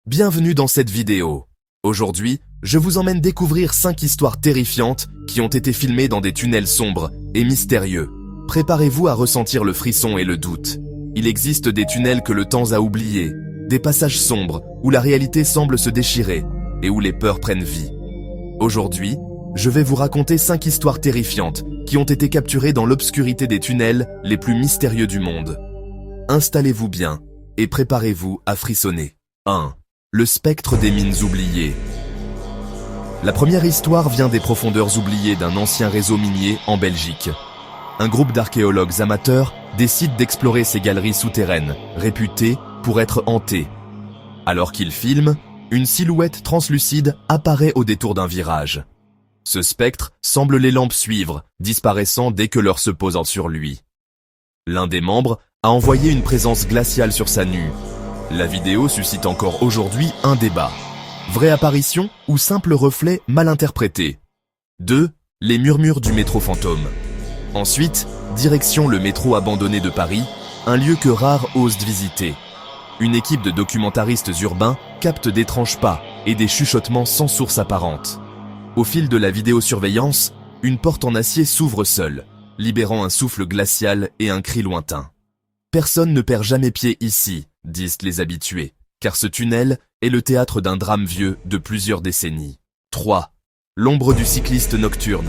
Bienvenue dans cette vidéo. Aujourd'hui, je vous emmène découvrir 5 histoires terrifiantes qui ont été filmées dans des tunnels sombres et mystérieux. Préparez-vous à ressentir le frisson et le doute. Il existe des tunnels que le temps a oubliés, des passages sombres où la réalité semble se déchirer et où les peurs prennent vie. Aujourd'hui, je vais vous raconter 5 histoires terrifiantes qui ont été capturées dans l'obscurité des tunnels les plus mystérieux du monde. Installez-vous bien et préparez-vous à frissonner. 1. Le spectre des mines oubliées. La première histoire vient des profondeurs oubliées d'un ancien réseau minier en Belgique. Un groupe d'archéologues amateurs décide d'explorer ces galeries souterraines, réputées pour être hantées. Alors qu'ils filment, une silhouette translucide apparaît au détour d'un virage. Ce spectre semble les lampes suivre, disparaissant dès que l'heure se pose sur lui. L'un des membres a envoyé une présence glaciale sur sa nue. La vidéo suscite encore aujourd'hui un débat. Vraie apparition ou simple reflet mal interprété? 2. Les murmures du métro fantôme. Ensuite, direction le métro abandonné de Paris, un lieu que rares osent visiter. Une équipe de documentaristes urbains capte d'étranges pas et des chuchotements sans source apparente. Au fil de la vidéosurveillance, une porte en acier s'ouvre seule, libérant un souffle glacial et un cri lointain. Personne ne perd jamais pied ici, disent les habitués, car ce tunnel est le théâtre d'un drame vieux de plusieurs décennies. 3. L'ombre du cycliste nocturne.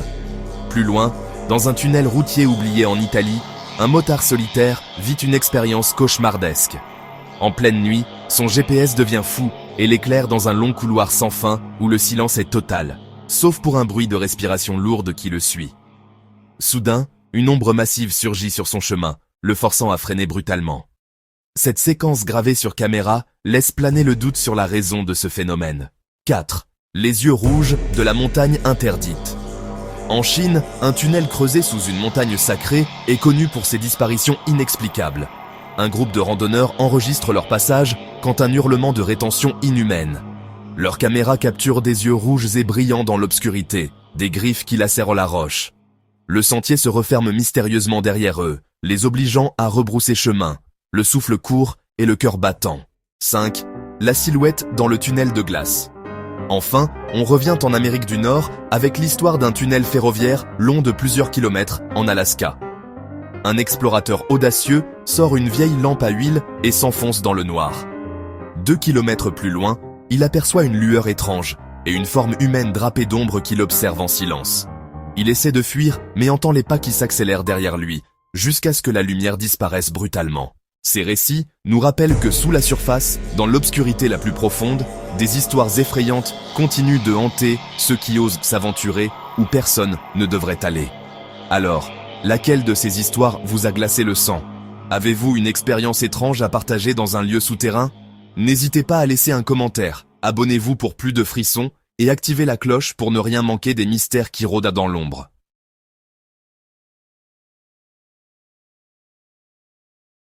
Plus loin, dans un tunnel routier oublié en Italie, un motard solitaire vit une expérience cauchemardesque. En pleine nuit, son GPS devient fou et l'éclaire dans un long couloir sans fin où le silence est total, sauf pour un bruit de respiration lourde qui le suit. Soudain, une ombre massive surgit sur son chemin, le forçant à freiner brutalement. Cette séquence gravée sur caméra laisse planer le doute sur la raison de ce phénomène. 4. Les yeux rouges de la montagne interdite. En Chine, un tunnel creusé sous une montagne sacrée est connu pour ses disparitions inexplicables. Un groupe de randonneurs enregistre leur passage quand un hurlement de rétention inhumaine. Leur caméra capture des yeux rouges et brillants dans l'obscurité, des griffes qui lacèrent la roche. Le sentier se referme mystérieusement derrière eux, les obligeant à rebrousser chemin, le souffle court et le cœur battant. 5. La silhouette dans le tunnel de glace. Enfin, on revient en Amérique du Nord avec l'histoire d'un tunnel ferroviaire long de plusieurs kilomètres en Alaska. Un explorateur audacieux sort une vieille lampe à huile et s'enfonce dans le noir. 2 kilomètres plus loin, il aperçoit une lueur étrange et une forme humaine drapée d'ombre qui l'observe en silence. Il essaie de fuir mais entend les pas qui s'accélèrent derrière lui, jusqu'à ce que la lumière disparaisse brutalement. Ces récits nous rappellent que sous la surface, dans l'obscurité la plus profonde, des histoires effrayantes continuent de hanter ceux qui osent s'aventurer où personne ne devrait aller. Alors, laquelle de ces histoires vous a glacé le sang? Avez-vous une expérience étrange à partager dans un lieu souterrain? N'hésitez pas à laisser un commentaire, abonnez-vous pour plus de frissons et activez la cloche pour ne rien manquer des mystères qui rôdent dans l'ombre.